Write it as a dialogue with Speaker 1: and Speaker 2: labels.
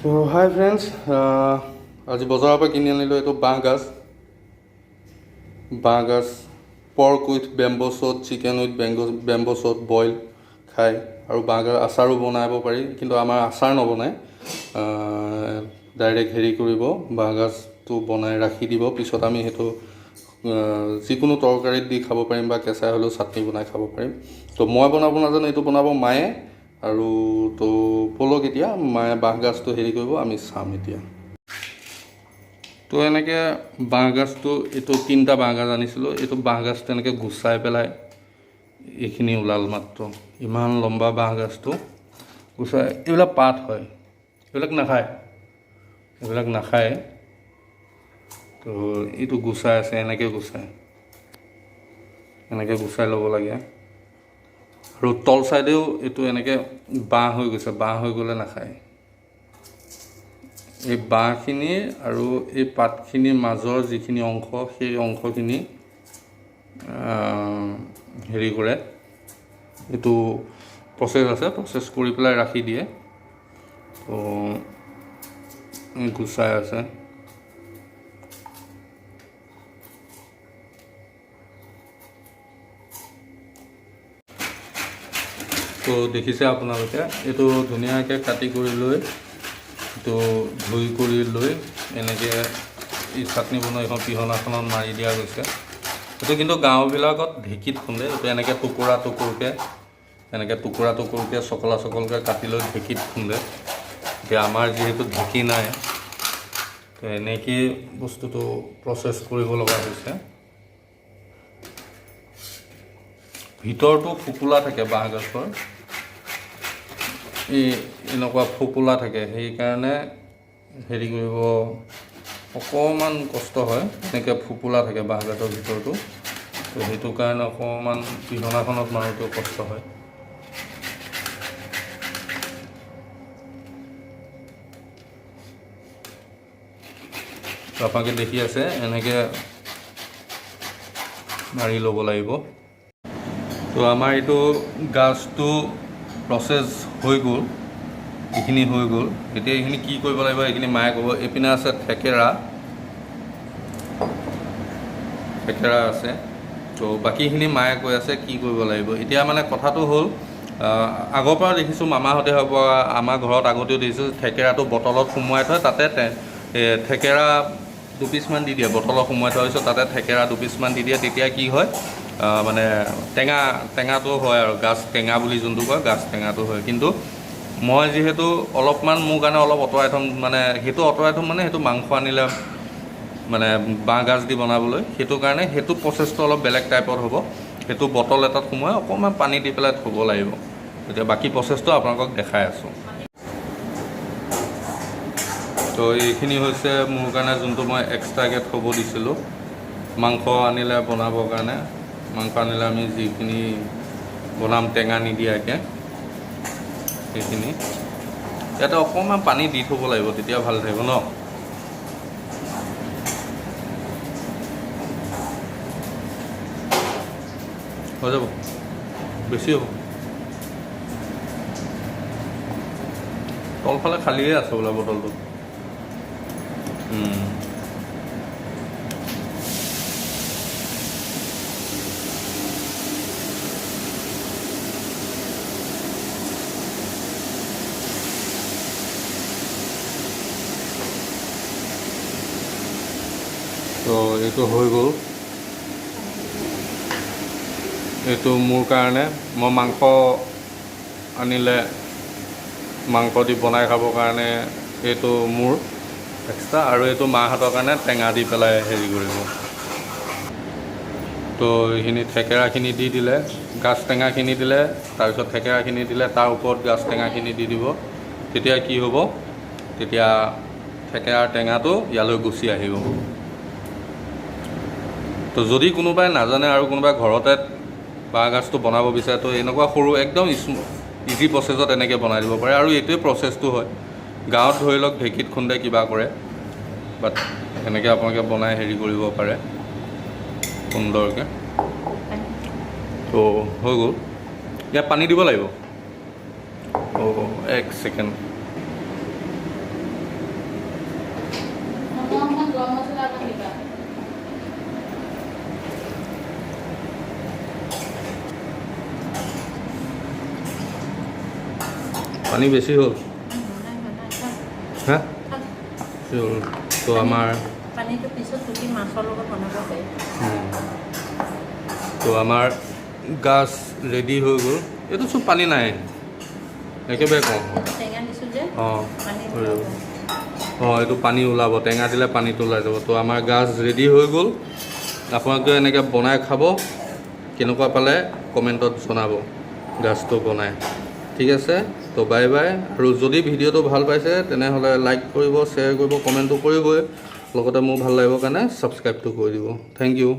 Speaker 1: তো হাই ফ্ৰেণ্ডছ, আজি বজাৰৰ পৰা কিনি আনিলোঁ এইটো বাঁহগাজ pork with bamboo shot, chicken with bamboo shot boil খাই, আৰু বাঁহগাজ আচাৰো বনাব পাৰি, কিন্তু আমাৰ আচাৰ নবনায়, ডাইৰেক্ট হেৰি কৰিব, বাঁহগাজটো বনাই ৰাখি দিব, পিছত আমি সেইটো যিকোনো তৰকাৰীত দি খাব পাৰিম বা কেঁচাই হ'লেও চাটনি বনাই খাব পাৰিম। তো মই বনাব নাজানো, এইটো বনাব মায়ে। আৰু তো ব'লক এতিয়া মায়ে বাঁহগাজটো হেৰি কৰিব, আমি চাম এতিয়া। তো এনেকৈ বাঁহগাজটো, এইটো 3টা বাঁহগাজ আনিছিলোঁ। এইটো বাঁহগাজটো এনেকৈ গুচাই পেলাই এইখিনি ওলাল মাত্ৰ, ইমান লম্বা বাঁহগাজটো গুচাই, এইবিলাক পাত হয়, এইবিলাক নাখায়। তো এইটো গুচাই আছে, এনেকৈ গুচাই ল'ব লাগে। আৰু তল চাইডেও এইটো এনেকৈ বাঁহ হৈ গৈছে, বাঁহ হৈ গ'লে নাখায়। এই বাঁহখিনি আৰু এই পাতখিনিৰ মাজৰ যিখিনি অংশ, সেই অংশখিনি হেৰি কৰে, এইটো প্ৰচেছ আছে, প্ৰচেছ কৰি পেলাই ৰাখি দিয়ে। তো গুচাই আছে। তো দেখিছে আপোনালোকে, এইটো ধুনীয়াকৈ কাটি কৰি লৈ, এইটো ধুই কৰি লৈ এনেকৈ এই চাটনি বনোৱা এখন পিহনাখনত মাৰি দিয়া গৈছে। এইটো কিন্তু গাঁওবিলাকত ঢেঁকীত খুন্দে, এইটো এনেকৈ টুকুৰা টুকুৰকৈ চকলকৈ কাটি লৈ ঢেঁকীত খুন্দে। এতিয়া আমাৰ যিহেতু ঢেঁকী নাই, তো এনেকেই বস্তুটো প্ৰচেছ কৰিব লগা হৈছে। ভিতৰটো ফোপোলা থাকে বাঁহগাজৰ, এনেকুৱা ফোপোলা থাকে, সেইকাৰণে হেৰি কৰিব অকণমান কষ্ট হয়। এনেকৈ ফোপোলা থাকে বাঁহগাজৰ ভিতৰটো, তো সেইটো কাৰণে অকণমান পিহনাখনত মাৰোঁতেও কষ্ট হয়। আপোনালোকে দেখি আছে, এনেকৈ মাৰি ল'ব লাগিব। তো আমাৰ এইটো গাজটো প্ৰচেছ হৈ গ'ল, এইখিনি হৈ গ'ল। এতিয়া এইখিনি কি কৰিব লাগিব, এইখিনি মায়ে ক'ব। এইপিনে আছে থেকেৰা আছে, তো বাকীখিনি মায়ে কৈ আছে কি কৰিব লাগিব। এতিয়া মানে কথাটো হ'ল, আগৰ পৰা দেখিছোঁ, মামাহঁতে হওক বা আমাৰ ঘৰত আগতেও দেখিছোঁ, থেকেৰাটো বটলত সোমোৱাই থয়, তাতে থেকেৰা 2 পিচমান দি দিয়ে। বটলত সোমোৱাই থোৱাৰ পিছত তাতে থেকেৰা 2 পিচমান দি দিয়ে। তেতিয়া কি হয়, মানে টেঙাটো হয়, আৰু গাজ টেঙা বুলি যোনটো কয়, গাজ টেঙাটো হয়। কিন্তু মই যিহেতু অলপমান, মোৰ কাৰণে অলপ আঁতৰাই থ'ম, মানে সেইটো মাংস আনিলে মানে বাঁহগাজ দি বনাবলৈ, সেইটো কাৰণে সেইটো প্ৰচেছটো অলপ বেলেগ টাইপত হ'ব। সেইটো বটল এটাত সোমোৱাই অকণমান পানী দি পেলাই থ'ব লাগিব। এতিয়া বাকী প্ৰচেছটো আপোনালোকক দেখাই আছোঁ। তো এইখিনি হৈছে মোৰ কাৰণে যোনটো মই এক্সট্ৰাকৈ থ'ব দিছিলোঁ, মাংস আনিলে বনাবৰ কাৰণে। মাংস আনিলে আমি যিখিনি বনাম টেঙা নিদিয়াকৈ, সেইখিনি ইয়াতে অকণমান পানী দি থ'ব লাগিব, তেতিয়া ভাল থাকিব ন। হৈ যাব, বেছি হ'ব। তলফালে খালিয়ে আছে বোলে বটলটো। তো এইটো হৈ গ'ল। এইটো মোৰ কাৰণে, মই মাংস আনিলে মাংস দি বনাই খাবৰ কাৰণে এইটো মোৰ এক্সট্ৰা, আৰু এইটো মাহঁতৰ কাৰণে টেঙা দি পেলাই হেৰি কৰিব। তো এইখিনি থেকেৰাখিনি দি দিলে, গাজ টেঙাখিনি দিলে, তাৰপিছত থেকেৰাখিনি দিলে, তাৰ ওপৰত গাজ টেঙাখিনি দি দিব। তেতিয়া কি হ'ব, তেতিয়া থেকেৰাৰ টেঙাটো ইয়ালৈ গুচি আহিব। তো যদি কোনোবাই নাজানে আৰু কোনোবাই ঘৰতে বাঁহগাজটো বনাব বিচাৰে, তো এনেকুৱা সৰু একদম ইজি প্ৰচেছত এনেকৈ বনাই দিব পাৰে। আৰু এইটোৱে প্ৰচেছটো হয়। গাঁৱত ধৰি লওক ঢেঁকীত খুন্দে, কিবা কৰে, বাট এনেকৈ আপোনালোকে বনাই হেৰি কৰিব পাৰে সুন্দৰকৈ। তো হৈ গ'ল। ইয়াত পানী দিব লাগিব। 1 ছেকেণ্ড। পানী বেছি হ'ল হা বেছি হ'ল তো আমাৰ
Speaker 2: পানীটো পিছত টুকি মাছৰ লগত বনাব পাৰি
Speaker 1: তো আমাৰ গাছ ৰেডি হৈ গ'ল এইটো চব পানী নাই একেবাৰে কম
Speaker 2: টেঙা দিছোঁ যে
Speaker 1: অঁ
Speaker 2: পানী
Speaker 1: অঁ এইটো পানী ওলাব টেঙা দিলে পানীটো ওলাই যাব তো আমাৰ গাছ ৰেডি হৈ গ'ল আপোনালোকে এনেকৈ বনাই খাব কেনেকুৱা পালে কমেণ্টত জনাব গাছটো বনাই ঠিক আছে তো বাই বাই আৰু যদি ভিডিঅ'টো ভাল পাইছে তেনেহ'লে লাইক কৰিব শ্বেয়াৰ কৰিব কমেণ্টটো কৰিবই লগতে মোৰ ভাল লাগিব কাৰণে ছাবস্ক্ৰাইবটো কৰি দিব থেংক ইউ